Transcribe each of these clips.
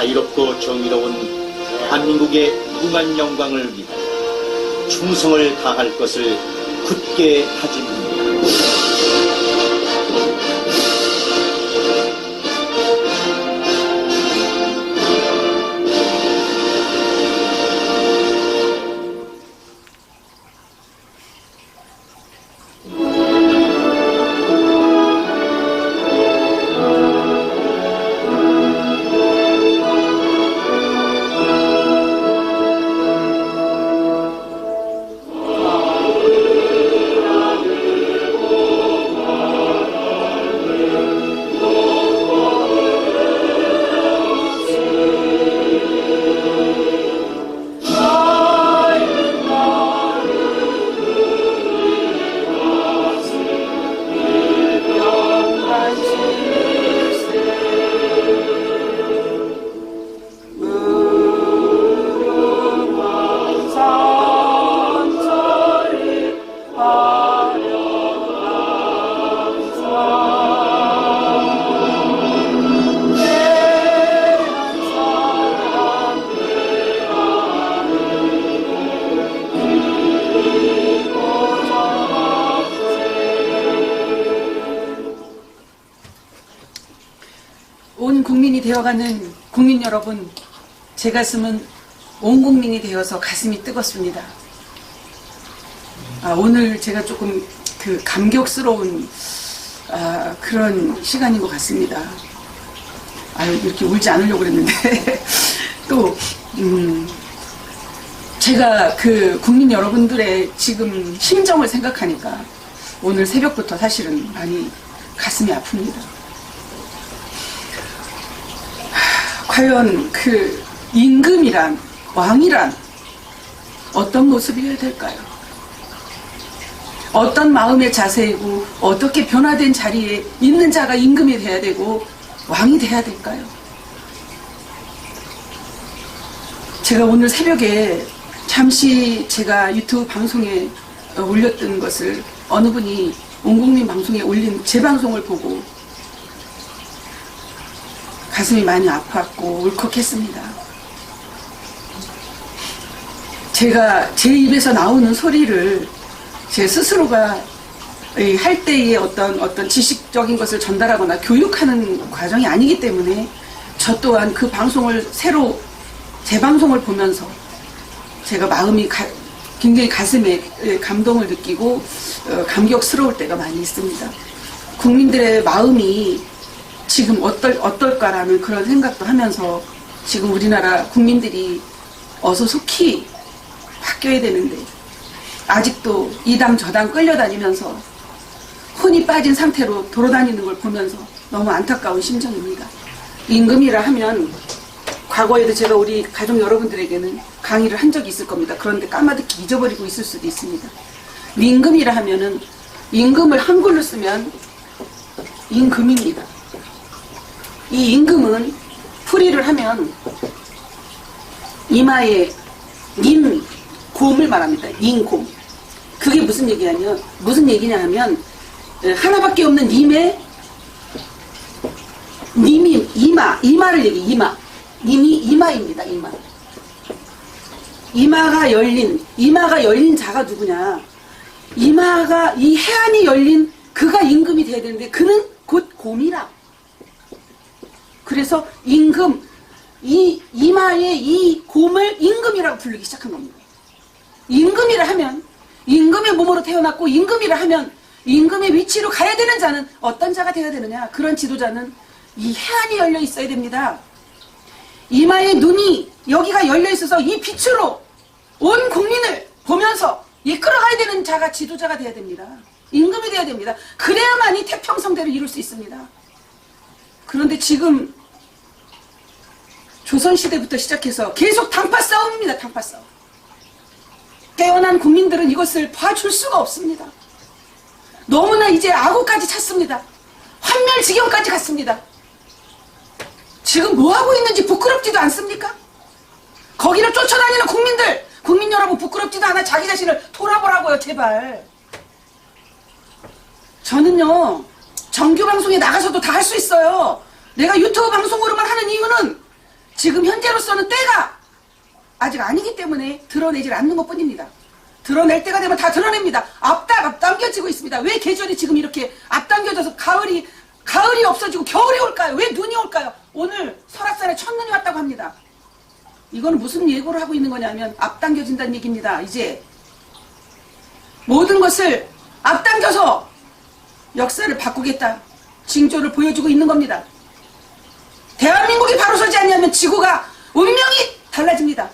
자유롭고 정의로운 대한민국의 무궁한 영광을 위해 충성을 다할 것을 굳게 다짐합니다. 온 국민이 되어가는 국민 여러분, 제 가슴은 온 국민이 되어서 가슴이 뜨겁습니다. 오늘 제가 조금 감격스러운 그런 시간인 것 같습니다. 이렇게 울지 않으려고 그랬는데 또 제가 국민 여러분들의 지금 심정을 생각하니까 오늘 새벽부터 사실은 많이 가슴이 아픕니다. 과연 임금이란, 왕이란 어떤 모습이어야 될까요? 어떤 마음의 자세이고 어떻게 변화된 자리에 있는 자가 임금이 돼야 되고 왕이 돼야 될까요? 제가 오늘 새벽에 잠시 제가 유튜브 방송에 올렸던 것을 어느 분이 온국민 방송에 올린 제 방송을 보고 가슴이 많이 아팠고 울컥했습니다. 제가 제 입에서 나오는 소리를 제 스스로가 할 때의 어떤 지식적인 것을 전달하거나 교육하는 과정이 아니기 때문에 저 또한 그 방송을 새로 제 방송을 보면서 제가 마음이 굉장히 가슴에 감동을 느끼고 감격스러울 때가 많이 있습니다. 국민들의 마음이 지금 어떨까라는 그런 생각도 하면서 지금 우리나라 국민들이 어서 속히 바뀌어야 되는데 아직도 이당 저당 끌려다니면서 혼이 빠진 상태로 돌아다니는 걸 보면서 너무 안타까운 심정입니다. 임금이라 하면 과거에도 제가 우리 가족 여러분들에게는 강의를 한 적이 있을 겁니다. 그런데 까마득히 잊어버리고 있을 수도 있습니다. 임금이라 하면은 임금을 한글로 쓰면 임금입니다. 이 임금은 풀이를 하면 이마에 임곰을 말합니다. 임곰. 그게 무슨 얘기냐 하면 하나밖에 없는 님이 이마를 이마. 님이 이마입니다. 이마가 열린 자가 누구냐? 이 해안이 열린 그가 임금이 돼야 되는데 그는 곧 곰이라. 그래서 임금, 이 이마의 이 곰을 임금이라고 부르기 시작한 겁니다. 임금이라 하면 임금의 몸으로 태어났고 임금이라 하면 임금의 위치로 가야 되는 자는 어떤 자가 되어야 되느냐? 그런 지도자는 이 해안이 열려 있어야 됩니다. 이마의 눈이 여기가 열려 있어서 이 빛으로 온 국민을 보면서 이끌어가야 되는 자가 지도자가 되어야 됩니다. 임금이 되어야 됩니다. 그래야만 이 태평성대를 이룰 수 있습니다. 그런데 지금 조선시대부터 시작해서 계속 당파 싸움입니다. 당파 싸움. 깨어난 국민들은 이것을 봐줄 수가 없습니다. 너무나 이제 악오까지 찼습니다. 환멸 지경까지 갔습니다. 지금 뭐하고 있는지 부끄럽지도 않습니까? 거기를 쫓아다니는 국민 여러분 부끄럽지도 않아 자기 자신을 돌아보라고요. 제발. 저는요 정규 방송에 나가서도 다 할 수 있어요. 내가 유튜브 방송으로만 하는 이유는 지금 현재로서는 때가 아직 아니기 때문에 드러내질 않는 것 뿐입니다. 드러낼 때가 되면 다 드러냅니다. 앞당겨지고 있습니다. 왜 계절이 지금 이렇게 앞당겨져서 가을이 없어지고 겨울이 올까요? 왜 눈이 올까요? 오늘 설악산에 첫눈이 왔다고 합니다. 이건 무슨 예고를 하고 있는 거냐면 앞당겨진다는 얘기입니다. 이제 모든 것을 앞당겨서 역사를 바꾸겠다. 징조를 보여주고 있는 겁니다. 대한민국이 바로 서지 않으면 지구가 운명이 달라집니다.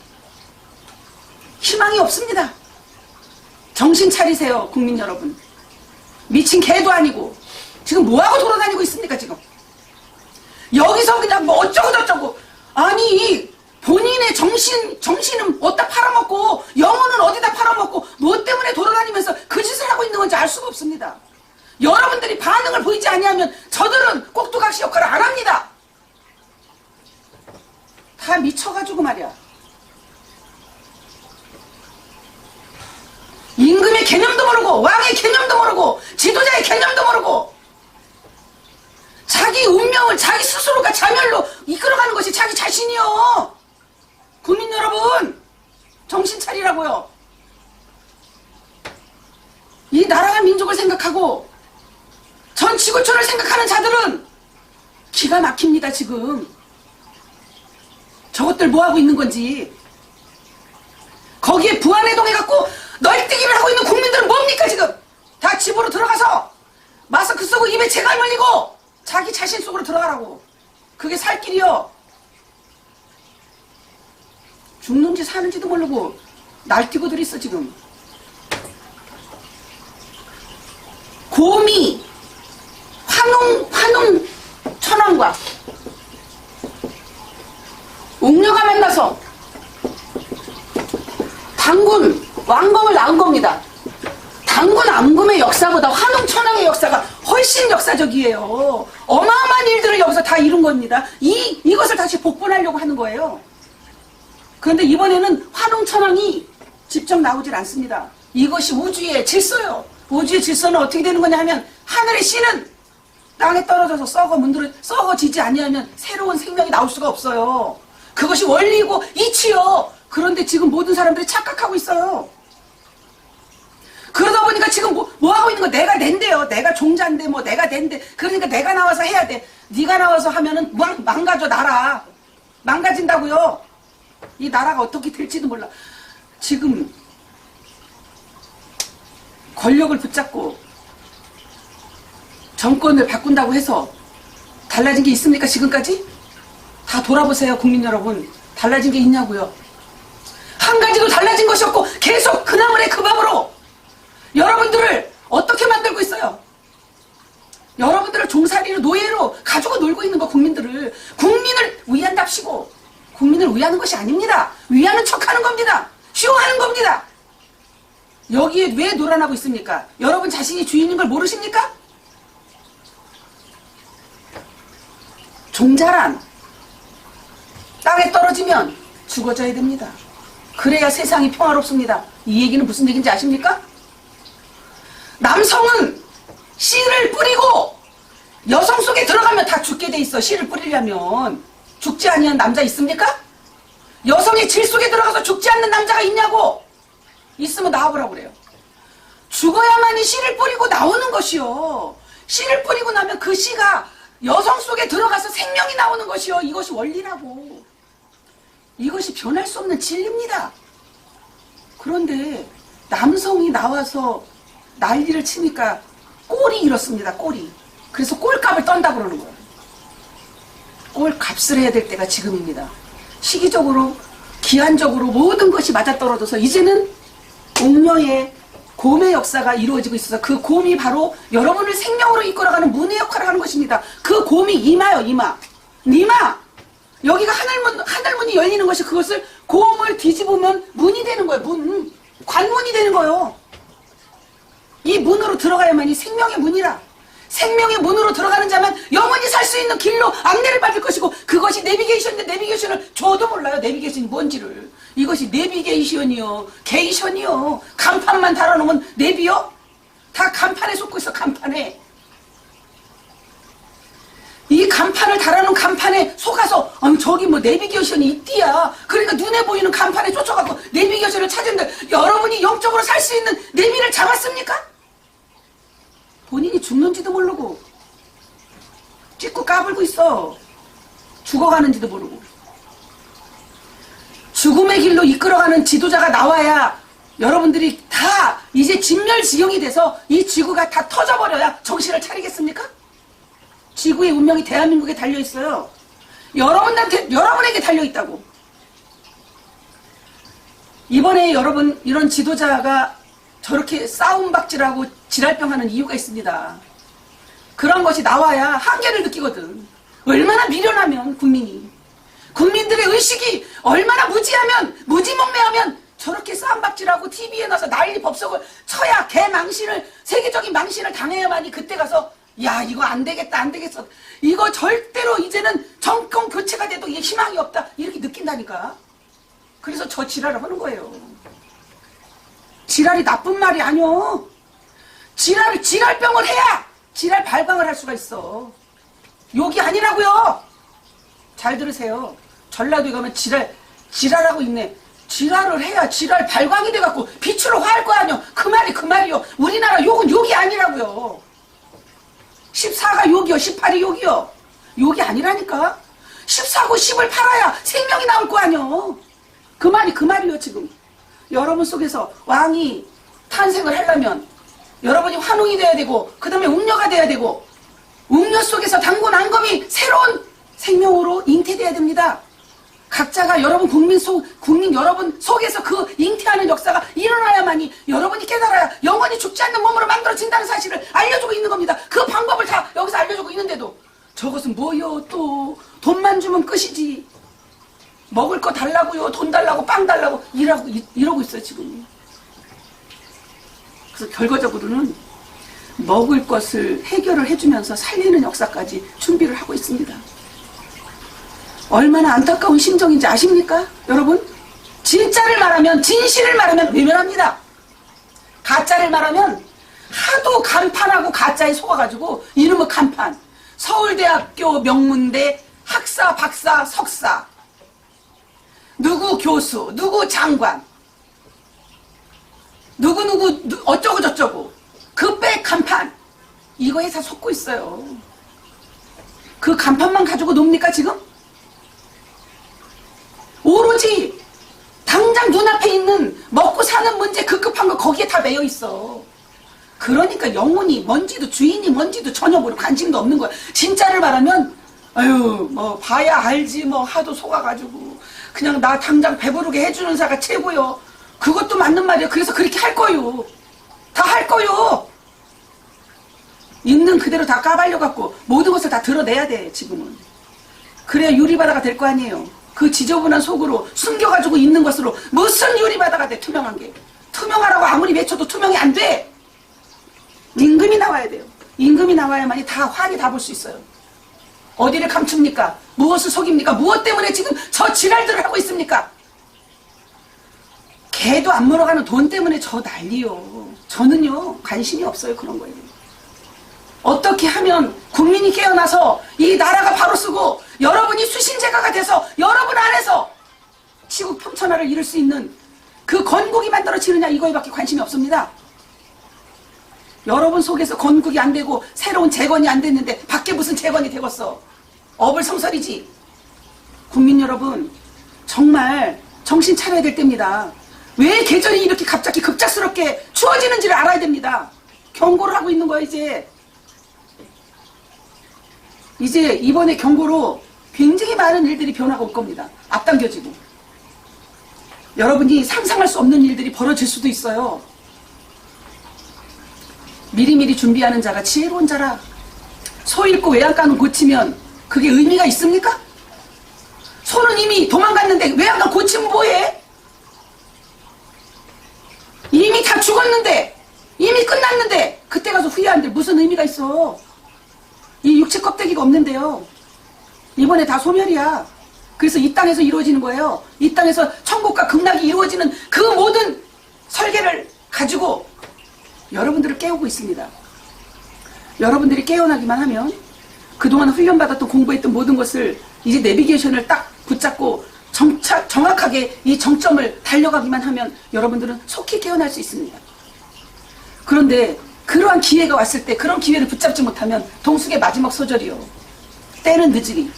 희망이 없습니다. 정신 차리세요, 국민 여러분. 미친 개도 아니고 지금 뭐하고 돌아다니고 있습니까 지금. 여기서 그냥 뭐 어쩌고 저쩌고. 아니 본인의 정신은 어디다 팔아먹고 영혼은 어디다 팔아먹고 뭐 때문에 돌아다니면서 그 짓을 하고 있는 건지 알 수가 없습니다. 여러분들이 반응을 보이지 아니하면 저들은 꼭두각시 역할을 안 합니다. 다 미쳐가지고 말이야. 임금의 개념도 모르고 왕의 개념도 모르고 지도자의 개념도 모르고 자기 운명을 자기 스스로가 자멸로 이끌어가는 것이 자기 자신이요. 국민 여러분 정신 차리라고요. 이 나라와 민족을 생각하고 전 지구촌을 생각하는 자들은 기가 막힙니다. 지금 저것들 뭐하고 있는 건지. 거기에 부안해동해갖고 널뛰기를 하고 있는 국민들은 뭡니까 지금. 다 집으로 들어가서 마스크 쓰고 입에 재갈 물리고 자기 자신 속으로 들어가라고. 그게 살 길이요. 죽는지 사는지도 모르고 날뛰고들 있어 지금. 곰이 환웅 천왕과 웅녀가 만나서 단군 왕검을 낳은 겁니다. 단군 암금의 역사보다 환웅 천왕의 역사가 훨씬 역사적이에요. 어마어마한 일들을 여기서 다 이룬 겁니다. 이것을 다시 복원하려고 하는 거예요. 그런데 이번에는 환웅 천왕이 직접 나오질 않습니다. 이것이 우주의 질서요. 우주의 질서는 어떻게 되는 거냐 하면 하늘의 씨는 땅에 떨어져서 썩어지지 아니하면 새로운 생명이 나올 수가 없어요. 그것이 원리이고 이치요. 그런데 지금 모든 사람들이 착각하고 있어요. 그러다 보니까 지금 뭐 하고 있는 거. 내가 낸대요. 내가 종자인데 뭐 내가 낸대. 그러니까 내가 나와서 해야 돼. 네가 나와서 하면은 망가져 나라. 망가진다고요. 이 나라가 어떻게 될지도 몰라. 지금 권력을 붙잡고 정권을 바꾼다고 해서 달라진 게 있습니까 지금까지? 다 돌아보세요 국민 여러분. 달라진 게 있냐고요. 한 가지도 달라진 것이 없고 계속 그 나물에 그 밥으로 여러분들을 어떻게 만들고 있어요. 여러분들을 종살이로 노예로 가지고 놀고 있는 거. 국민들을 위한답시고 국민을 위하는 것이 아닙니다. 위하는 척하는 겁니다. 쇼하는 겁니다. 여기에 왜 놀아나고 있습니까? 여러분 자신이 주인인 걸 모르십니까? 종자란 땅에 떨어지면 죽어져야 됩니다. 그래야 세상이 평화롭습니다. 이 얘기는 무슨 얘기인지 아십니까? 남성은 씨를 뿌리고 여성 속에 들어가면 다 죽게 돼 있어. 씨를 뿌리려면. 죽지 아니한 남자 있습니까? 여성의 질 속에 들어가서 죽지 않는 남자가 있냐고. 있으면 나와보라고 그래요. 죽어야만이 씨를 뿌리고 나오는 것이요. 씨를 뿌리고 나면 그 씨가 여성 속에 들어가서 생명이 나오는 것이요. 이것이 원리라고. 이것이 변할 수 없는 진리입니다. 그런데 남성이 나와서 난리를 치니까 꼴이 이렇습니다. 꼴이. 그래서 꼴값을 떤다고 그러는 거예요. 꼴값을 해야 될 때가 지금입니다. 시기적으로 기한적으로 모든 것이 맞아떨어져서 이제는 웅녀의 곰의 역사가 이루어지고 있어서 그 곰이 바로 여러분을 생명으로 이끌어가는 문의 역할을 하는 것입니다. 그 곰이 이마요. 이마. 여기가 하늘문이 열리는 것이 그것을 곰을 뒤집으면 문이 되는 거예요. 문. 관문이 되는 거예요. 이 문으로 들어가야만이 생명의 문이라. 생명의 문으로 들어가는 자만 영원히 살 수 있는 길로 안내를 받을 것이고 그것이 내비게이션인데 내비게이션을 저도 몰라요. 내비게이션이 뭔지를. 이것이 내비게이션이요. 게이션이요. 간판만 달아놓으면 내비요? 다 간판에 속고 있어. 간판에. 이 간판을 달아놓은 간판에 속아서 아유 저기 뭐 내비게이션이 있디야. 그러니까 눈에 보이는 간판에 쫓아가고 내비게이션을 찾은데 여러분이 영적으로 살 수 있는 내비를 잡았습니까? 본인이 죽는지도 모르고 찍고 까불고 있어. 죽어가는지도 모르고. 죽음의 길로 이끌어가는 지도자가 나와야 여러분들이 다 이제 진멸지경이 돼서 이 지구가 다 터져버려야 정신을 차리겠습니까? 지구의 운명이 대한민국에 달려있어요. 여러분에게 달려있다고. 이번에 여러분 이런 지도자가 저렇게 싸움박질하고 지랄병하는 이유가 있습니다. 그런 것이 나와야 한계를 느끼거든. 얼마나 미련하면 국민들의 의식이 얼마나 무지몽매하면 저렇게 싸움박질하고 TV에 나서 난리 법석을 쳐야 세계적인 망신을 당해야만이 그때 가서 야 이거 안 되겠다 안 되겠어 이거 절대로 이제는 정권 교체가 돼도 이게 희망이 없다 이렇게 느낀다니까. 그래서 저 지랄을 하는 거예요. 지랄이 나쁜 말이 아니오. 지랄병을 해야 지랄 발광을 할 수가 있어. 욕이 아니라고요. 잘 들으세요. 전라도에 가면 지랄하고 있네. 지랄을 해야 지랄 발광이 돼갖고 빛으로 화할 거 아니요. 그 말이요. 우리나라 욕은 욕이 아니라고요. 14가 욕이요. 18이 욕이요. 욕이 아니라니까. 14고 10을 팔아야 생명이 나올 거 아니요. 그 말이요 지금. 여러분 속에서 왕이 탄생을 하려면 여러분이 환웅이 돼야 되고 그 다음에 웅녀가 돼야 되고 웅녀 속에서 단군 앙검이 새로운 생명으로 잉태돼야 됩니다. 각자가 여러분 국민 여러분 속에서 그 잉태하는 역사가 일어나야만이 여러분이 깨달아야 영원히 죽지 않는 몸으로 만들어진다는 사실을 알려주고 있는 겁니다. 그 방법을 다 여기서 알려주고 있는데도 저것은 뭐요 또 돈만 주면 끝이지. 먹을 거 달라고요. 돈 달라고 빵 달라고 이러고 있어요 지금. 그래서 결과적으로는 먹을 것을 해결을 해주면서 살리는 역사까지 준비를 하고 있습니다. 얼마나 안타까운 심정인지 아십니까? 여러분? 진짜를 말하면 진실을 말하면 외면합니다. 가짜를 말하면 하도 간판하고 가짜에 속아가지고 이름은 간판 서울대학교 명문대 학사 박사 석사 누구 교수 누구 장관 누구 어쩌고 저쩌고 그 백 간판 이거에 다 속고 있어요. 그 간판만 가지고 놉니까 지금? 오로지 당장 눈앞에 있는 먹고 사는 문제 급급한 거 거기에 다 매여 있어. 그러니까 영혼이 뭔지도 주인이 뭔지도 전혀 모르고 관심도 없는 거야. 진짜를 말하면 아유 뭐 봐야 알지 뭐 하도 속아가지고 그냥 나 당장 배부르게 해주는 사가 최고요. 그것도 맞는 말이에요. 그래서 그렇게 할 거요. 다 할 거요. 있는 그대로 다 까발려갖고 모든 것을 다 드러내야 돼 지금은. 그래야 유리바다가 될 거 아니에요. 그 지저분한 속으로 숨겨가지고 있는 것으로 무슨 유리바다가 돼. 투명한 게. 투명하라고 아무리 외쳐도 투명이 안 돼. 임금이 나와야 돼요. 임금이 나와야만이 다 환히 다 볼 수 있어요. 어디를 감춥니까? 무엇을 속입니까? 무엇 때문에 지금 저 지랄들을 하고 있습니까? 개도 안 물어가는 돈 때문에 저 난리요. 저는요 관심이 없어요 그런 거예요. 어떻게 하면 국민이 깨어나서 이 나라가 바로 쓰고 여러분이 수신제가가 돼서 여러분 안에서 시국 평천화를 이룰 수 있는 그 건국이 만들어지느냐 이거에밖에 관심이 없습니다. 여러분 속에서 건국이 안 되고 새로운 재건이 안 됐는데 밖에 무슨 재건이 되겠어. 어불성설이지. 국민 여러분 정말 정신 차려야 될 때입니다. 왜 계절이 이렇게 갑자기 급작스럽게 추워지는지를 알아야 됩니다. 경고를 하고 있는 거야 이제 이번에 경고로 굉장히 많은 일들이 변화가 올 겁니다. 앞당겨지고 여러분이 상상할 수 없는 일들이 벌어질 수도 있어요. 미리미리 준비하는 자가 지혜로운 자라. 소 잃고 외양간을 고치면 그게 의미가 있습니까? 소는 이미 도망갔는데 외양간 고치면 뭐해? 이미 다 죽었는데 이미 끝났는데 그때 가서 후회하는데 무슨 의미가 있어. 이 육체 껍데기가 없는데요. 이번에 다 소멸이야. 그래서 이 땅에서 이루어지는 거예요. 이 땅에서 천국과 극락이 이루어지는 그 모든 설계를 가지고 여러분들을 깨우고 있습니다. 여러분들이 깨어나기만 하면 그동안 훈련받았던 공부했던 모든 것을 이제 내비게이션을 딱 붙잡고 정확하게 이 정점을 달려가기만 하면 여러분들은 속히 깨어날 수 있습니다. 그런데 그러한 기회가 왔을 때 그런 기회를 붙잡지 못하면 동숙의 마지막 소절이요. 때는 늦으리.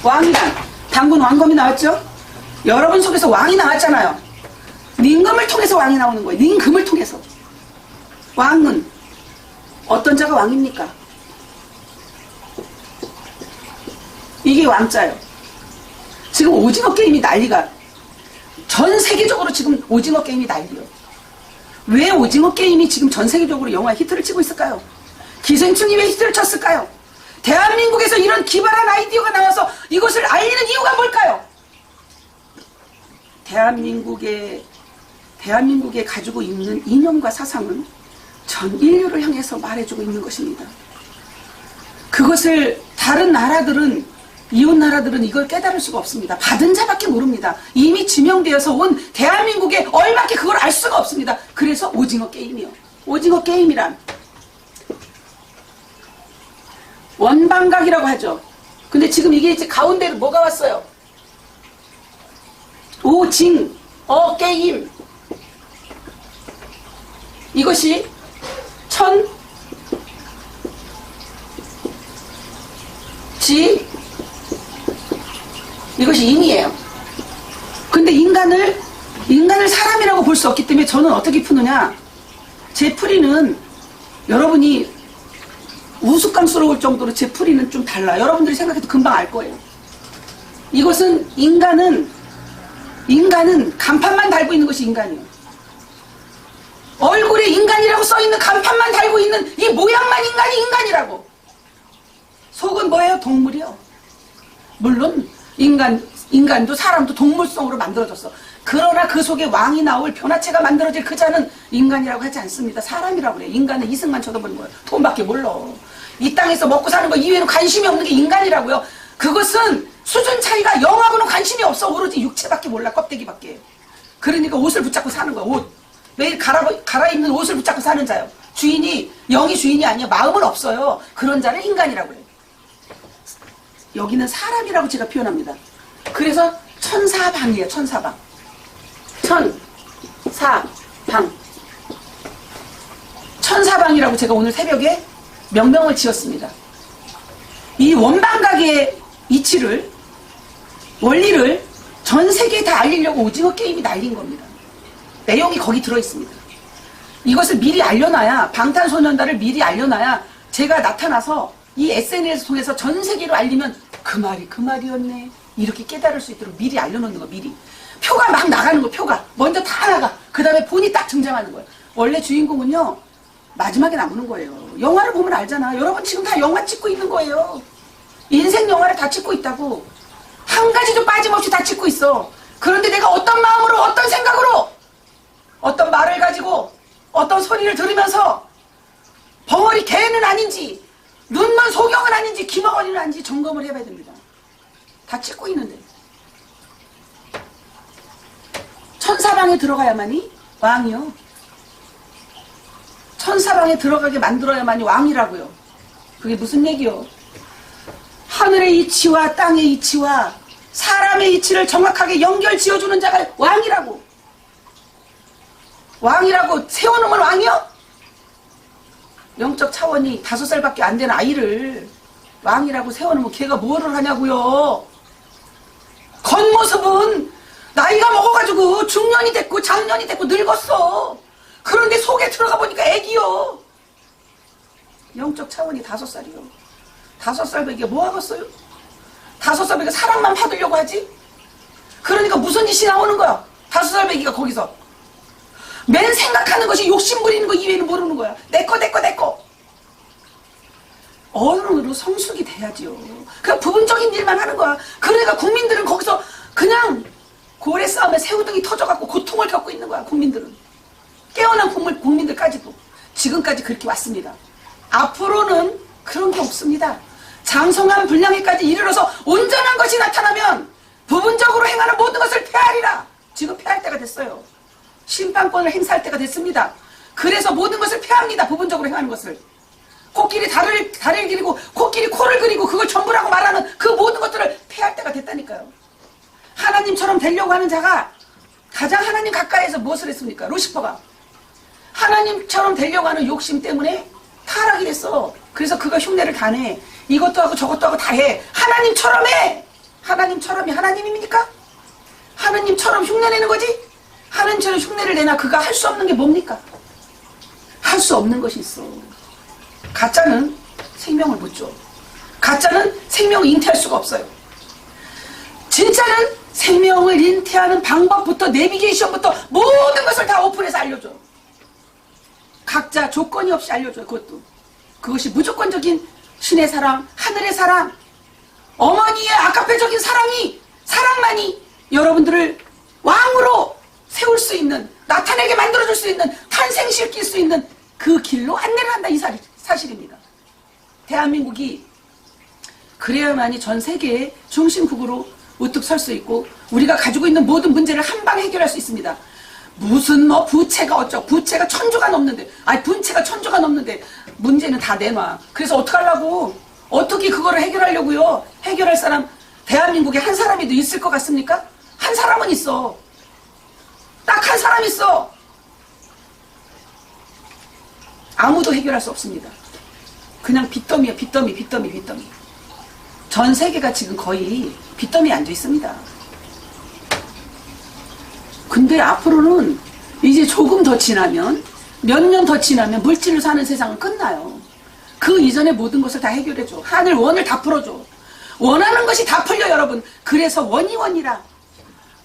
왕이란 당군 왕검이 나왔죠? 여러분 속에서 왕이 나왔잖아요. 닌금을 통해서 왕이 나오는 거예요. 닌금을 통해서. 왕은 어떤 자가 왕입니까? 이게 왕자예요. 지금 오징어 게임이 난리가. 전 세계적으로 지금 오징어 게임이 난리요. 왜 오징어 게임이 지금 전 세계적으로 영화에 히트를 치고 있을까요? 기생충이 왜 히트를 쳤을까요? 대한민국에서 이런 기발한 아이디어가 나와서 이것을 알리는 이유가 뭘까요? 대한민국에 가지고 있는 이념과 사상은 전 인류를 향해서 말해주고 있는 것입니다. 그것을 다른 나라들은, 이웃 나라들은 이걸 깨달을 수가 없습니다. 받은 자밖에 모릅니다. 이미 지명되어서 온 대한민국에 얼마게 그걸 알 수가 없습니다. 그래서 오징어 게임이요. 오징어 게임이란 원방각이라고 하죠. 근데 지금 이게 이제 가운데로 뭐가 왔어요? 오징어 게임. 이것이 이것이 인이에요. 근데 인간을 사람이라고 볼 수 없기 때문에 저는 어떻게 푸느냐? 제 풀이는 여러분이 우스꽝스러울 정도로 제 풀이는 좀 달라. 여러분들이 생각해도 금방 알 거예요. 이것은 인간은 간판만 달고 있는 것이 인간이에요. 얼굴에 인간이라고 써있는 간판만 달고 있는 이 모양만 인간이라고. 속은 뭐예요? 동물이요. 물론 인간도 사람도 동물성으로 만들어졌어. 그러나 그 속에 왕이 나올 변화체가 만들어질 그 자는 인간이라고 하지 않습니다. 사람이라고 그래요. 인간은 이승만 쳐다보는 거예요. 돈밖에 몰라. 이 땅에서 먹고 사는 거 이외에는 관심이 없는 게 인간이라고요. 그것은 수준 차이가 영하고는 관심이 없어. 오로지 육체밖에 몰라. 껍데기밖에. 그러니까 옷을 붙잡고 사는 거야. 옷. 매일 갈아입는 옷을 붙잡고 사는 자요. 영이 주인이 아니야. 마음은 없어요. 그런 자를 인간이라고 해요. 여기는 사람이라고 제가 표현합니다. 그래서 천사방이에요. 천사방. 천사방이라고 제가 오늘 새벽에 명명을 지었습니다. 이 원방각의 이치를, 원리를 전 세계에 다 알리려고 오징어 게임이 날린 겁니다. 내용이 거기 들어있습니다. 이것을 미리 알려놔야, 방탄소년단을 미리 알려놔야 제가 나타나서 이 SNS 통해서 전 세계로 알리면 그 말이었네. 이렇게 깨달을 수 있도록 미리 알려놓는 거, 미리. 표가 막 나가는 거, 표가. 먼저 다 나가. 그 다음에 본이 딱 등장하는 거예요. 원래 주인공은요, 마지막에 나오는 거예요. 영화를 보면 알잖아. 여러분 지금 다 영화 찍고 있는 거예요. 인생 영화를 다 찍고 있다고. 한 가지도 빠짐없이 다 찍고 있어. 그런데 내가 어떤 마음으로, 어떤 생각으로, 어떤 말을 가지고, 어떤 소리를 들으면서 벙어리 개는 아닌지, 눈먼 소경은 아닌지, 김어거리는 아닌지 점검을 해봐야 됩니다. 다 찍고 있는데. 천사방에 들어가야만이 왕이요. 천사방에 들어가게 만들어야만이 왕이라고요. 그게 무슨 얘기요? 하늘의 이치와 땅의 이치와 사람의 이치를 정확하게 연결 지어주는 자가 왕이라고. 왕이라고 세워놓으면 왕이요? 영적 차원이 5살밖에 안 되는 아이를 왕이라고 세워놓으면 걔가 뭐를 하냐고요. 겉모습은 나이가 먹어가지고 중년이 됐고 장년이 됐고 늙었어. 그런데 속에 들어가 보니까 애기요. 영적 차원이 5살이요. 5살 배기가 뭐 하겠어요? 5살 배기가 사랑만 받으려고 하지? 그러니까 무슨 짓이 나오는 거야? 5살 배기가 거기서. 맨 생각하는 것이 욕심 부리는 거 이외에는 모르는 거야. 내 거. 어른으로 성숙이 돼야지요. 그냥 부분적인 일만 하는 거야. 그러니까 국민들은 거기서 그냥 고래 싸움에 새우등이 터져갖고 고통을 겪고 있는 거야. 국민들은. 깨어난 국민들까지도. 지금까지 그렇게 왔습니다. 앞으로는 그런 게 없습니다. 장성한 분량에까지 이르러서 온전한 것이 나타나면 부분적으로 행하는 모든 것을 폐하리라. 지금 폐할 때가 됐어요. 심판권을 행사할 때가 됐습니다. 그래서 모든 것을 폐합니다. 부분적으로 행하는 것을. 코끼리 다리를 그리고 코끼리 코를 그리고 그걸 전부라고 말하는 그 모든 것들을 폐할 때가 됐다니까요. 하나님처럼 되려고 하는 자가 가장 하나님 가까이에서 무엇을 했습니까? 루시퍼가 하나님처럼 되려고 하는 욕심 때문에 타락이 됐어. 그래서 그가 흉내를 다 내. 이것도 하고 저것도 하고 다 해. 하나님처럼 해. 하나님처럼이 하나님입니까? 하나님처럼 흉내내는 거지? 하나님처럼 흉내를 내나 그가 할 수 없는 게 뭡니까? 할 수 없는 것이 있어. 가짜는 생명을 못 줘. 가짜는 생명을 잉태할 수가 없어요. 진짜는 생명을 잉태하는 방법부터 내비게이션부터 모든 것을 다 오픈해서 알려줘. 각자 조건이 없이 알려줘요. 그것이 무조건적인 신의 사랑, 하늘의 사랑, 어머니의 아카페적인 사랑만이 여러분들을 왕으로 세울 수 있는, 나타내게 만들어줄 수 있는, 탄생시킬 수 있는 그 길로 안내를 한다. 이 사실입니다. 대한민국이 그래야만이 전 세계의 중심국으로 우뚝 설 수 있고 우리가 가지고 있는 모든 문제를 한 방에 해결할 수 있습니다. 무슨 부채가 어쩌고 부채가 1000조가 넘는데 분채가 1000조가 넘는데 문제는 다 내놔. 그래서 어떡하려고 어떻게 그거를 해결하려고요. 해결할 사람 대한민국에 한 사람이도 있을 것 같습니까? 한 사람은 있어. 딱 한 사람 있어. 아무도 해결할 수 없습니다. 그냥 빚더미야. 빚더미. 전 세계가 지금 거의 빚더미에 앉아 있습니다. 근데 앞으로는 이제 조금 더 지나면 몇 년 더 지나면 물질로 사는 세상은 끝나요. 그 이전에 모든 것을 다 해결해줘. 하늘 원을 다 풀어줘. 원하는 것이 다 풀려 여러분. 그래서 원이라.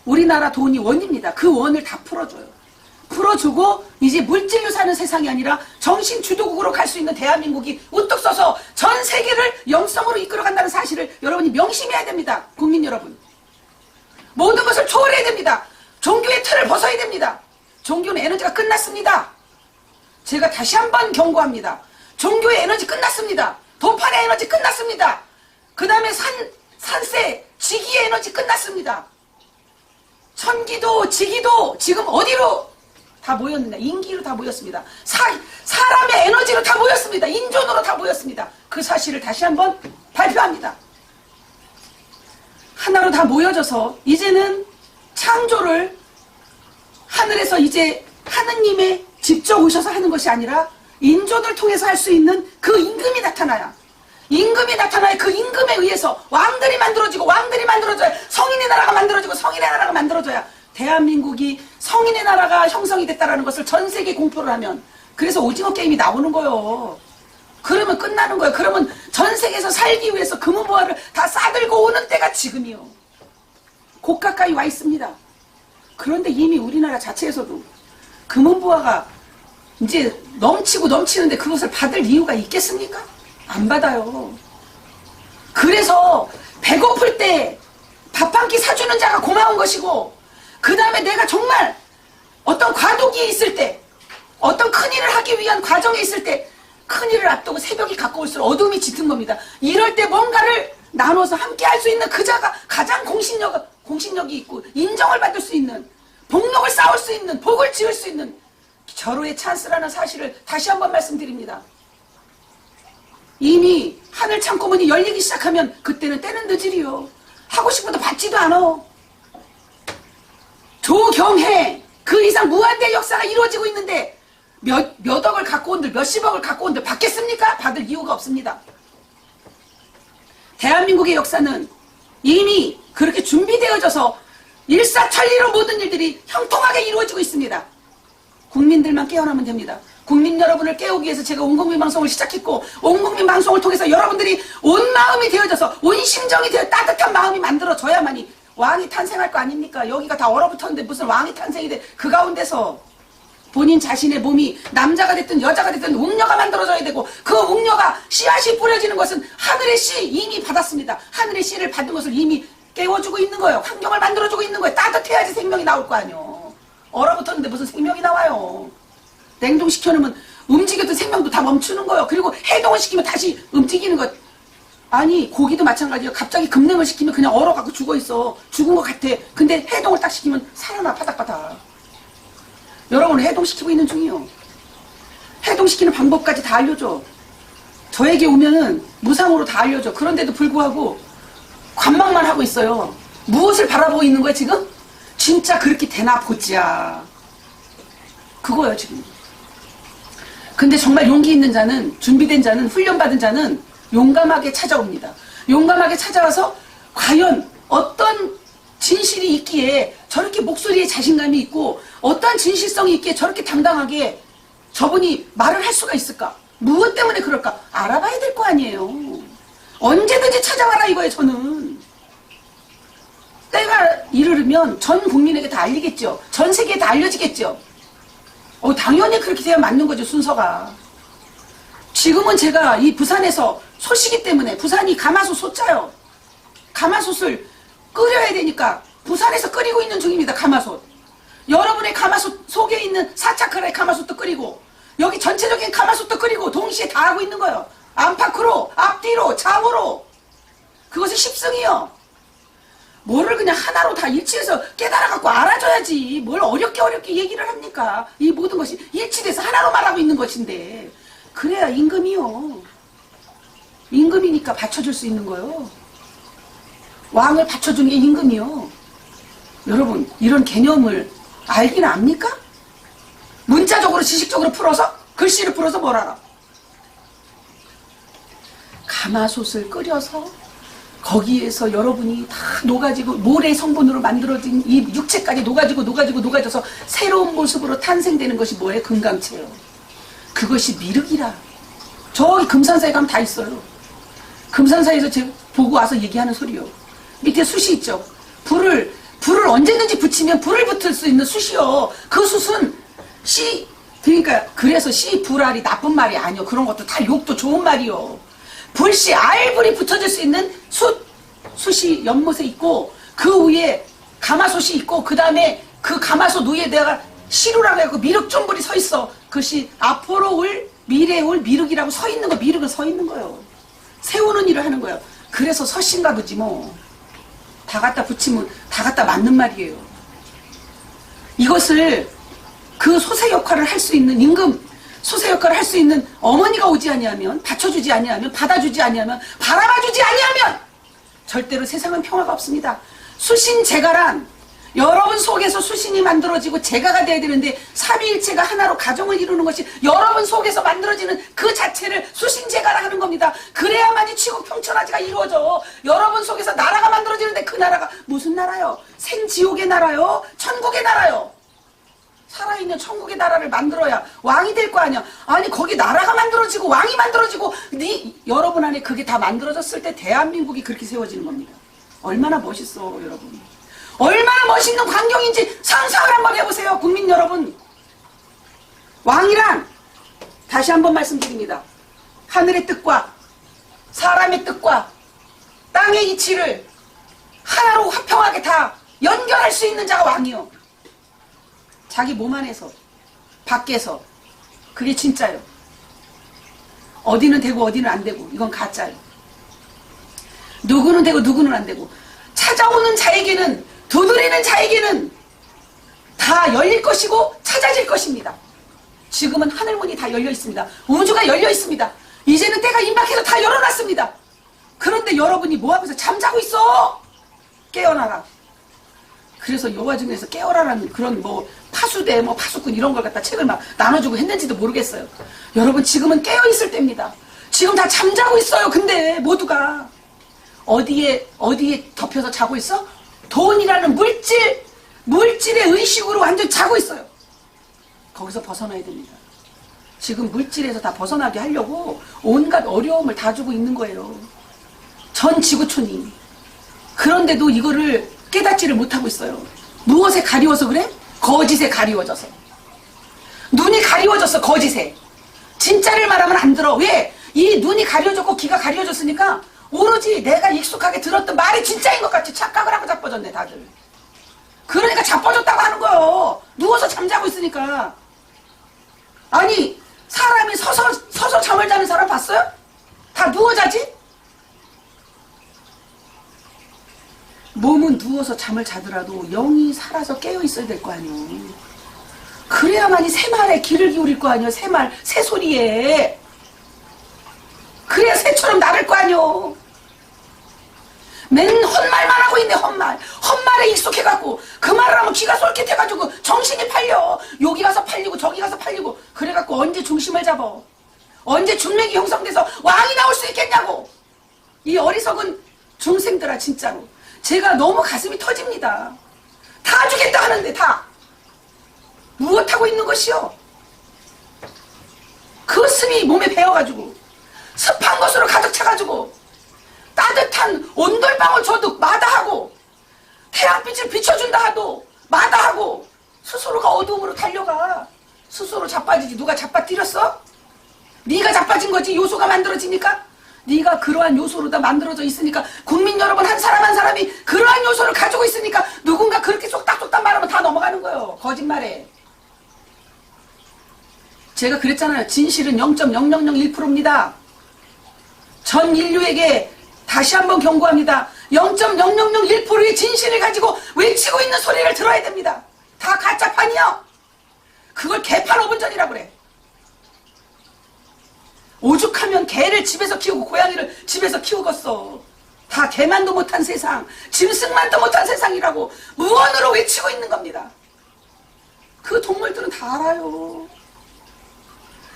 우리나라 돈이 원입니다. 그 원을 다 풀어줘요. 풀어주고 이제 물질로 사는 세상이 아니라 정신 주도국으로 갈 수 있는 대한민국이 우뚝 서서 전 세계를 영성으로 이끌어간다는 사실을 여러분이 명심해야 됩니다. 국민 여러분. 모든 것을 초월해야 됩니다. 종교의 틀을 벗어야 됩니다. 종교는 에너지가 끝났습니다. 제가 다시 한번 경고합니다. 종교의 에너지 끝났습니다. 돈판의 에너지 끝났습니다. 그 다음에 산세, 지기의 에너지 끝났습니다. 천기도, 지기도 지금 어디로 다 모였느냐? 인기로 다 모였습니다. 사람의 에너지로 다 모였습니다. 인존으로 다 모였습니다. 그 사실을 다시 한번 발표합니다. 하나로 다 모여져서 이제는 창조를 하늘에서 이제 하느님의 직접 오셔서 하는 것이 아니라 인존을 통해서 할 수 있는 그 임금이 나타나야. 임금이 나타나야 그 임금에 의해서 왕들이 만들어지고 왕들이 만들어져야 성인의 나라가 만들어지고 성인의 나라가 만들어져야 대한민국이 성인의 나라가 형성이 됐다는 것을 전 세계에 공표를 하면 그래서 오징어 게임이 나오는 거예요. 그러면 끝나는 거예요. 그러면 전 세계에서 살기 위해서 금은보화를 다 싸들고 오는 때가 지금이요. 곧 가까이 와 있습니다. 그런데 이미 우리나라 자체에서도 금은보화가 이제 넘치고 넘치는데 그것을 받을 이유가 있겠습니까? 안 받아요. 그래서 배고플 때 밥 한 끼 사주는 자가 고마운 것이고 그 다음에 내가 정말 어떤 과도기에 있을 때 어떤 큰일을 하기 위한 과정에 있을 때 큰일을 앞두고 새벽이 가까울수록 어둠이 짙은 겁니다. 이럴 때 뭔가를 나눠서 함께 할 수 있는 그 자가 가장 공신력이 있고 인정을 받을 수 있는 복록을 쌓을 수 있는 복을 지을 수 있는 절호의 찬스라는 사실을 다시 한번 말씀드립니다. 이미 하늘 창고문이 열리기 시작하면 그때는 때는 늦으리요. 하고 싶어도 받지도 않아. 조경해 그 이상 무한대 역사가 이루어지고 있는데 몇 억을 갖고 온들 몇십억을 갖고 온들 받겠습니까? 받을 이유가 없습니다. 대한민국의 역사는 이미 그렇게 준비되어져서 일사천리로 모든 일들이 형통하게 이루어지고 있습니다. 국민들만 깨어나면 됩니다. 국민 여러분을 깨우기 위해서 제가 온국민 방송을 시작했고 온국민 방송을 통해서 여러분들이 온 마음이 되어져서 온 심정이 되어 따뜻한 마음이 만들어져야만이 왕이 탄생할 거 아닙니까? 여기가 다 얼어붙었는데 무슨 왕이 탄생이 돼. 그 가운데서 본인 자신의 몸이 남자가 됐든 여자가 됐든 웅녀가 만들어져야 되고 그 웅녀가 씨앗이 뿌려지는 것은 하늘의 씨 이미 받았습니다. 하늘의 씨를 받은 것을 이미 깨워주고 있는 거예요. 환경을 만들어주고 있는 거예요. 따뜻해야지 생명이 나올 거 아니에요. 얼어붙었는데 무슨 생명이 나와요. 냉동시켜놓으면 움직였던 생명도 다 멈추는 거예요. 그리고 해동을 시키면 다시 움직이는 것. 아니 고기도 마찬가지예요. 갑자기 급냉을 시키면 그냥 얼어갖고 죽어있어. 죽은 것 같아. 근데 해동을 딱 시키면 살아나 파닥파닥. 여러분 해동시키고 있는 중이요. 입금시키는 방법까지 다 알려줘. 저에게 오면은 무상으로 다 알려줘. 그런데도 불구하고 관망만 하고 있어요. 무엇을 바라보고 있는 거야 지금? 진짜 그렇게 되나 보자. 그거예요 지금. 근데 정말 용기 있는 자는, 준비된 자는, 훈련받은 자는 용감하게 찾아옵니다. 용감하게 찾아와서 과연 어떤 진실이 있기에 저렇게 목소리에 자신감이 있고 어떤 진실성이 있기에 저렇게 당당하게 저분이 말을 할 수가 있을까? 무엇 때문에 그럴까? 알아봐야 될 거 아니에요. 언제든지 찾아와라 이거예요 저는. 때가 이르면 전 국민에게 다 알리겠죠. 전 세계에 다 알려지겠죠. 당연히 그렇게 돼야 맞는 거죠 순서가. 지금은 제가 이 부산에서 소시기 때문에, 부산이 가마솥 솥자요. 가마솥을 끓여야 되니까 부산에서 끓이고 있는 중입니다. 가마솥. 여러분의 가마솥 속에 있는 사차크라의 가마솥도 끓이고 여기 전체적인 가마솥도 끓이고 동시에 다 하고 있는 거예요. 안팎으로, 앞뒤로, 좌우로. 그것이 십승이요. 뭐를 그냥 하나로 다 일치해서 깨달아갖고 알아줘야지. 뭘 어렵게 얘기를 합니까? 이 모든 것이 일치돼서 하나로 말하고 있는 것인데. 그래야 임금이요. 임금이니까 받쳐줄 수 있는 거요. 왕을 받쳐주는 게 임금이요. 여러분 이런 개념을 알긴 압니까? 문자적으로 지식적으로 풀어서 글씨를 풀어서 뭘 알아? 가마솥을 끓여서 거기에서 여러분이 다 녹아지고 모래 성분으로 만들어진 이 육체까지 녹아져서 새로운 모습으로 탄생되는 것이 뭐예요? 금강체요. 그것이 미륵이라. 저기 금산사에 가면 다 있어요. 금산사에서 제가 보고 와서 얘기하는 소리요. 밑에 숯이 있죠. 불을 언제든지 붙이면 불을 붙을 수 있는 숯이요. 그 숯은 그러니까 그래서 불알이 나쁜 말이 아니요. 그런 것도 다 욕도 좋은 말이요. 불씨 알불이 붙어질 수 있는 숯이 연못에 있고 그 위에 가마솥이 있고 그 다음에 그 가마솥 위에 내가 시루라고 해서 미륵존불이 서 있어. 그것이 앞으로 올 미래에 올 미륵이라고 서 있는 거. 미륵은 서 있는 거예요. 세우는 일을 하는 거예요. 그래서 서신가 보지 뭐. 다 갖다 붙이면 다 갖다 맞는 말이에요. 이것을 그 소세 역할을 할 수 있는 임금, 소세 역할을 할 수 있는 어머니가 오지 아니하면, 받쳐주지 아니하면, 받아주지 아니하면, 바라봐주지 아니하면 절대로 세상은 평화가 없습니다. 수신제가란 여러분 속에서 수신이 만들어지고 제가가 돼야 되는데 삼위일체가 하나로 가정을 이루는 것이 여러분 속에서 만들어지는 그 자체를 수신제가라 하는 겁니다. 그래야만이 치국평천하지가 이루어져. 여러분 속에서 나라가 만들어지는데 그 나라가 무슨 나라요? 생지옥의 나라요? 천국의 나라요? 살아있는 천국의 나라를 만들어야 왕이 될 거 아니야. 아니 거기 나라가 만들어지고 왕이 만들어지고 여러분 안에 그게 다 만들어졌을 때 대한민국이 그렇게 세워지는 겁니다. 얼마나 멋있어 여러분. 얼마나 멋있는 광경인지 상상을 한번 해보세요. 국민 여러분. 왕이란 다시 한번 말씀드립니다. 하늘의 뜻과 사람의 뜻과 땅의 이치를 하나로 화평하게 다 연결할 수 있는 자가 왕이요. 자기 몸 안에서 밖에서 그게 진짜요. 어디는 되고 어디는 안 되고 이건 가짜요. 누구는 되고 누구는 안 되고 찾아오는 자에게는 두드리는 자에게는 다 열릴 것이고 찾아질 것입니다. 지금은 하늘문이 다 열려 있습니다. 우주가 열려 있습니다. 이제는 때가 임박해서 다 열어놨습니다. 그런데 여러분이 뭐 하면서 잠자고 있어? 깨어나라. 그래서 요 와중에서 깨어라라는 그런 뭐 파수대 뭐 파수꾼 이런 걸 갖다 책을 막 나눠주고 했는지도 모르겠어요. 여러분 지금은 깨어있을 때입니다. 지금 다 잠자고 있어요. 근데 모두가 어디에 덮여서 자고 있어? 돈이라는 물질의 의식으로 완전 자고 있어요. 거기서 벗어나야 됩니다. 지금 물질에서 다 벗어나게 하려고 온갖 어려움을 다 주고 있는 거예요. 전 지구촌이. 그런데도 이거를 깨닫지를 못하고 있어요. 무엇에 가리워서 그래? 거짓에 가리워져서. 눈이 가리워졌어. 거짓에. 진짜를 말하면 안 들어. 왜? 이 눈이 가려졌고 귀가 가려졌으니까 오로지 내가 익숙하게 들었던 말이 진짜인 것 같이 착각을 하고 자빠졌네 다들. 그러니까 자빠졌다고 하는 거예요. 누워서 잠자고 있으니까. 아니 사람이 서서 잠을 자는 사람 봤어요? 다 누워 자지? 몸은 누워서 잠을 자더라도 영이 살아서 깨어 있어야 될 거 아니에요. 그래야만이 새말에 귀를 기울일 거 아니여. 새말, 새소리에. 그래야 새처럼 나를 거 아니여. 맨 헛말만 하고 있네. 헛말에 익숙해갖고 그 말을 하면 귀가 솔깃해가지고 정신이 팔려. 여기 가서 팔리고 저기 가서 팔리고 그래갖고 언제 중심을 잡어. 언제 중맥이 형성돼서 왕이 나올 수 있겠냐고. 이 어리석은 중생들아, 진짜로 제가 너무 가슴이 터집니다. 다 주겠다 하는데 다 무엇하고 있는 것이요? 그 습이 몸에 배어가지고 습한 것으로 가득 차가지고 따뜻한 온돌방울 줘도 마다하고 태양빛을 비춰준다 하도 마다하고 스스로가 어두움으로 달려가. 스스로 자빠지지. 누가 자빠뜨렸어? 네가 자빠진 거지. 요소가 만들어지니까. 네가 그러한 요소로 다 만들어져 있으니까. 국민 여러분 한 사람 한 사람이 그러한 요소를 가지고 있으니까 누군가 그렇게 쏙닥쏙닥 말하면 다 넘어가는 거예요. 거짓말에. 제가 그랬잖아요. 진실은 0.0001%입니다. 전 인류에게 다시 한번 경고합니다. 0.0001%의 진실을 가지고 외치고 있는 소리를 들어야 됩니다. 다 가짜판이요. 그걸 개판 5분 전이라고 그래. 오죽하면 개를 집에서 키우고 고양이를 집에서 키우겠어. 다 개만도 못한 세상, 짐승만도 못한 세상이라고 무언으로 외치고 있는 겁니다. 그 동물들은 다 알아요.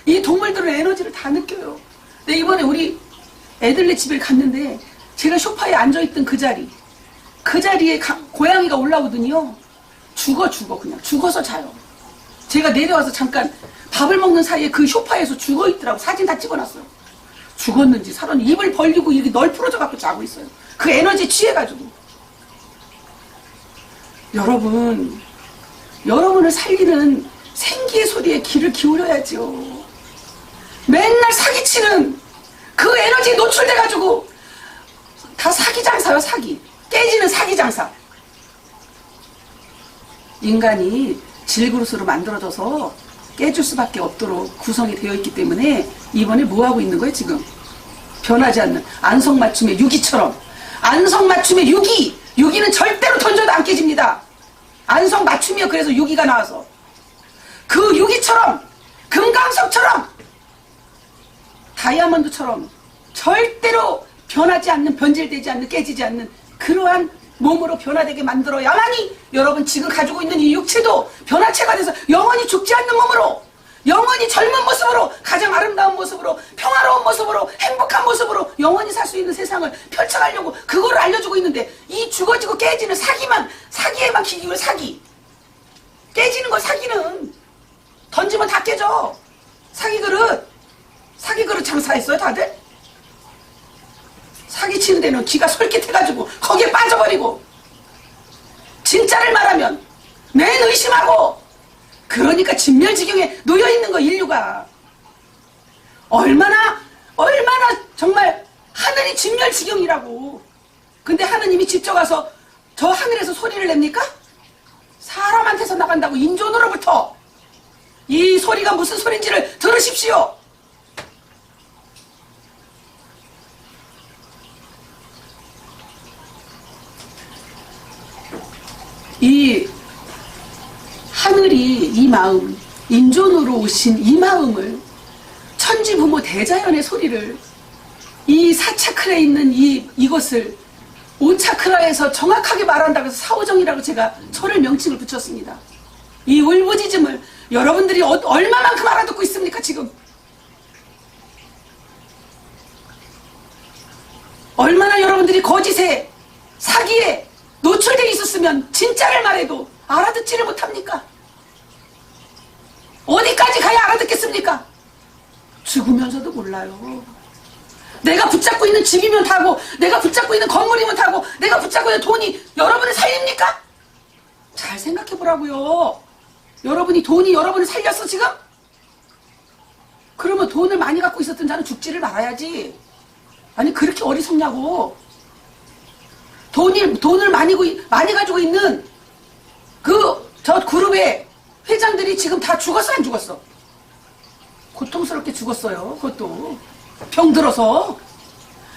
이 동물들은 에너지를 다 느껴요. 근데 이번에 우리 애들네 집에 갔는데 제가 소파에 앉아있던 그 자리에 고양이가 올라오더니요. 죽어 그냥 죽어서 자요. 제가 내려와서 잠깐 밥을 먹는 사이에 그 소파에서 죽어있더라고. 사진 다 찍어놨어요. 죽었는지 살았는지 입을 벌리고 이렇게 널프러져 갖고 자고 있어요. 그 에너지에 취해가지고. 여러분을 살리는 생기의 소리에 귀를 기울여야죠. 맨날 사기치는 그 에너지에 노출돼가지고 다 사기장사요. 사기. 깨지는 사기장사. 인간이 질그릇으로 만들어져서 깨질 수밖에 없도록 구성이 되어 있기 때문에 이번에 뭐하고 있는 거예요 지금? 변하지 않는 안성맞춤의 유기처럼. 안성맞춤의 유기는 절대로 던져도 안 깨집니다. 안성맞춤이요. 그래서 유기가 나와서 그 유기처럼, 금강석처럼, 다이아몬드처럼 절대로 변하지 않는, 변질되지 않는, 깨지지 않는 그러한 몸으로 변화되게 만들어야만이 여러분 지금 가지고 있는 이 육체도 변화체가 돼서 영원히 죽지 않는 몸으로, 영원히 젊은 모습으로, 가장 아름다운 모습으로, 평화로운 모습으로, 행복한 모습으로 영원히 살 수 있는 세상을 펼쳐가려고 그거를 알려주고 있는데, 이 죽어지고 깨지는 사기에만 기기로 사기. 깨지는 거 사기는 던지면 다 깨져. 사기 그릇 장사했어요 다들? 사기치는 데는 귀가 솔깃해가지고 거기에 빠져버리고, 진짜를 말하면 맨 의심하고, 그러니까 진멸지경에 놓여있는 거 인류가. 얼마나 정말 하늘이 진멸지경이라고. 근데 하느님이 직접 가서 저 하늘에서 소리를 냅니까? 사람한테서 나간다고. 인존으로부터. 이 소리가 무슨 소린지를 들으십시오. 이 하늘이 이 마음, 인존으로 오신 이 마음을, 천지부모 대자연의 소리를, 이 사차크라에 있는 이것을 5차크라에서 정확하게 말한다고 해서 사오정이라고 제가 철을 명칭을 붙였습니다. 이 울부짖음을 여러분들이 얼마만큼 알아듣고 있습니까 지금? 얼마나 여러분들이 거짓에, 사기에 노출되어 있었으면 진짜를 말해도 알아듣지를 못합니까? 어디까지 가야 알아듣겠습니까? 죽으면서도 몰라요. 내가 붙잡고 있는 집이면 타고, 내가 붙잡고 있는 건물이면 타고, 내가 붙잡고 있는 돈이 여러분을 살립니까? 잘 생각해 보라고요. 여러분이 돈이 여러분을 살렸어 지금? 그러면 돈을 많이 갖고 있었던 자는 죽지를 말아야지. 아니 그렇게 어리석냐고. 돈을 많이 가지고 있는 저 그룹의 회장들이 지금 다 죽었어 안 죽었어? 고통스럽게 죽었어요. 그것도 병들어서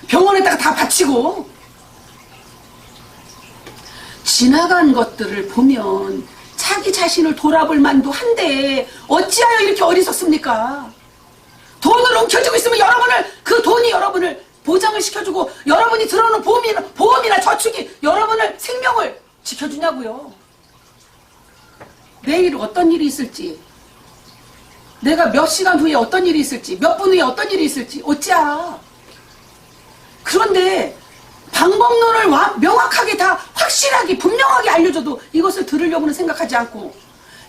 병원에다가 다 바치고. 지나간 것들을 보면 자기 자신을 돌아볼 만도 한데 어찌하여 이렇게 어리석습니까? 돈을 옮겨주고 있으면 여러분을, 그 돈이 여러분을 보장을 시켜주고 여러분이 들어오는 보험이나 저축이 여러분을 생명을 지켜주냐고요. 내일 어떤 일이 있을지, 내가 몇 시간 후에 어떤 일이 있을지, 몇 분 후에 어떤 일이 있을지 어찌야. 그런데 방법론을 명확하게 다 확실하게 분명하게 알려줘도 이것을 들으려고는 생각하지 않고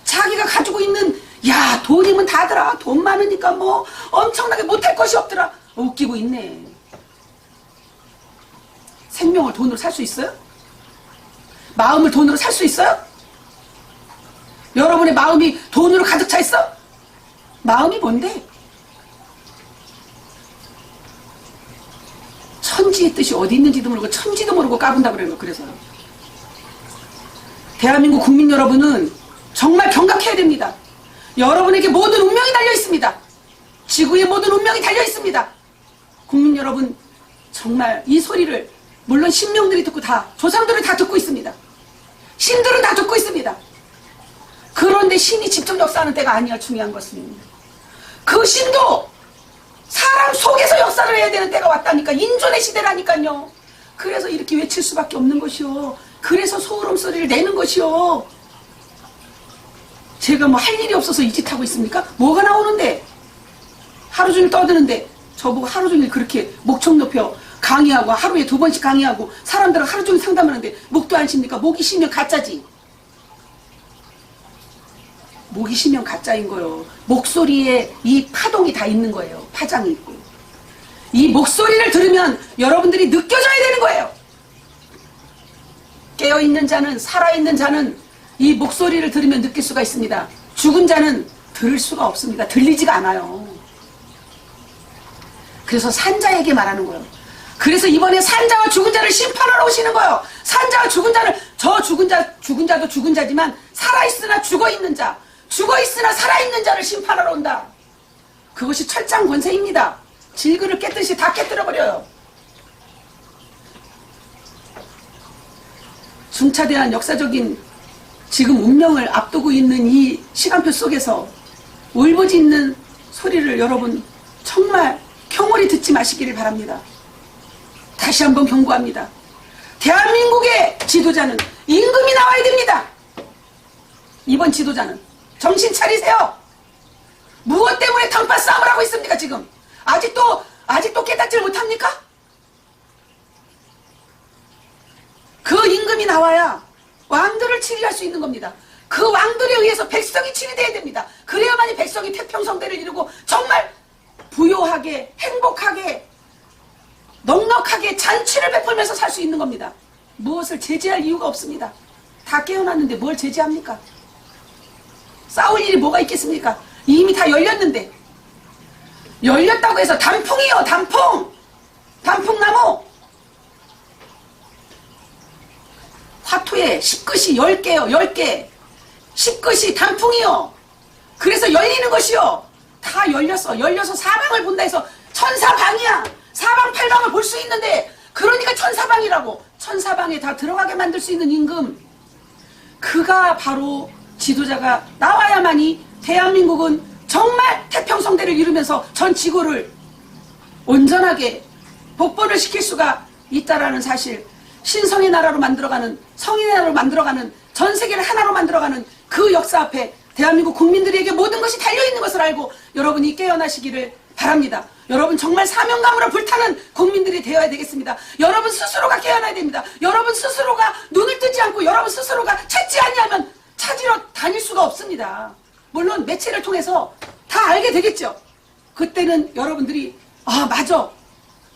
자기가 가지고 있는, 야, 돈이면 다더라, 돈 많으니까 뭐 엄청나게 못할 것이 없더라, 웃기고 있네. 생명을 돈으로 살 수 있어요? 마음을 돈으로 살 수 있어요? 여러분의 마음이 돈으로 가득 차 있어? 마음이 뭔데? 천지의 뜻이 어디 있는지도 모르고 천지도 모르고 까분다 그래요. 그래서 대한민국 국민 여러분은 정말 경각해야 됩니다. 여러분에게 모든 운명이 달려 있습니다. 지구의 모든 운명이 달려 있습니다. 국민 여러분, 정말 이 소리를 물론 신명들이 듣고 다, 조상들이 다 듣고 있습니다. 신들은 다 듣고 있습니다. 그런데 신이 직접 역사하는 때가 아니야. 중요한 것은 그 신도 사람 속에서 역사를 해야 되는 때가 왔다니까. 인존의 시대라니까요. 그래서 이렇게 외칠 수밖에 없는 것이요. 그래서 소름 소리를 내는 것이요. 제가 뭐 할 일이 없어서 이 짓 하고 있습니까? 뭐가 나오는데? 하루 종일 떠드는데 저보고 하루 종일 그렇게 목청 높여 강의하고 하루에 2번씩 강의하고 사람들은 하루 종일 상담하는데 목도 안 쉽니까? 목이 쉬면 가짜지. 목이 쉬면 가짜인 거예요. 목소리에 이 파동이 다 있는 거예요. 파장이 있고. 이 목소리를 들으면 여러분들이 느껴져야 되는 거예요. 깨어있는 자는, 살아있는 자는 이 목소리를 들으면 느낄 수가 있습니다. 죽은 자는 들을 수가 없습니다. 들리지가 않아요. 그래서 산자에게 말하는 거예요. 그래서 이번에 산자와 죽은 자를 심판하러 오시는 거예요. 산자와 죽은 자를, 저 죽은 자도 죽은 자지만 살아있으나 죽어있는 자, 죽어있으나 살아있는 자를 심판하러 온다. 그것이 철장 권세입니다. 질그를 깨듯이 다 깨뜨려버려요. 중차대한 역사적인 지금 운명을 앞두고 있는 이 시간표 속에서 울부짖는 소리를 여러분 정말 경홀히 듣지 마시기를 바랍니다. 다시 한번 경고합니다. 대한민국의 지도자는 임금이 나와야 됩니다. 이번 지도자는 정신 차리세요. 무엇 때문에 던파 싸움을 하고 있습니까? 지금 아직도 깨닫질 못합니까? 그 임금이 나와야 왕들을 치리할 수 있는 겁니다. 그 왕들에 의해서 백성이 치리돼야 됩니다. 그래야만이 백성이 태평성대를 이루고 정말 부요하게, 행복하게, 넉넉하게 잔치를 베풀면서 살 수 있는 겁니다. 무엇을 제지할 이유가 없습니다. 다 깨어났는데 뭘 제지합니까? 싸울 일이 뭐가 있겠습니까? 이미 다 열렸는데. 열렸다고 해서 단풍이요, 단풍! 단풍나무! 화토에 10끝이 10개요, 10개. 10끝이 단풍이요. 그래서 열리는 것이요. 다 열렸어. 열려서 사방을 본다 해서 천사방이야. 사방팔방을 볼 수 있는데, 그러니까 천사방이라고. 천사방에 다 들어가게 만들 수 있는 임금. 그가 바로 지도자가 나와야만이 대한민국은 정말 태평성대를 이루면서 전 지구를 온전하게 복원을 시킬 수가 있다라는 사실. 신성의 나라로 만들어가는, 성인의 나라로 만들어가는, 전 세계를 하나로 만들어가는 그 역사 앞에 대한민국 국민들에게 모든 것이 달려있는 것을 알고 여러분이 깨어나시기를 바랍니다. 여러분 정말 사명감으로 불타는 국민들이 되어야 되겠습니다. 여러분 스스로가 깨어나야 됩니다. 여러분 스스로가 눈을 뜨지 않고 여러분 스스로가 찾지 않냐면 찾으러 다닐 수가 없습니다. 물론 매체를 통해서 다 알게 되겠죠. 그때는 여러분들이 아 맞아,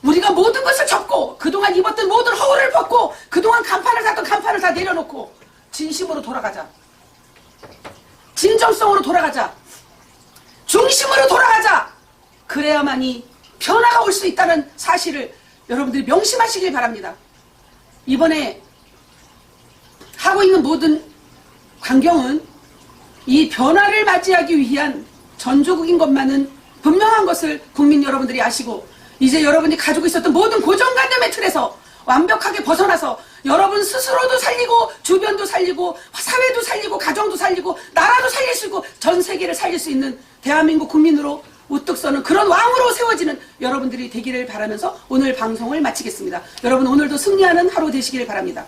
우리가 모든 것을 접고 그동안 입었던 모든 허울을 벗고 그동안 간판을 닫던 간판을 다 내려놓고 진심으로 돌아가자. 진정성으로 돌아가자. 중심으로 돌아가자. 그래야만이 변화가 올 수 있다는 사실을 여러분들이 명심하시길 바랍니다. 이번에 하고 있는 모든 광경은 이 변화를 맞이하기 위한 전조국인 것만은 분명한 것을 국민 여러분들이 아시고 이제 여러분이 가지고 있었던 모든 고정관념의 틀에서 완벽하게 벗어나서 여러분 스스로도 살리고 주변도 살리고 사회도 살리고 가정도 살리고 나라도 살릴 수 있고 전 세계를 살릴 수 있는 대한민국 국민으로 우뚝 서는 그런 왕으로 세워지는 여러분들이 되기를 바라면서 오늘 방송을 마치겠습니다. 여러분 오늘도 승리하는 하루 되시길 바랍니다.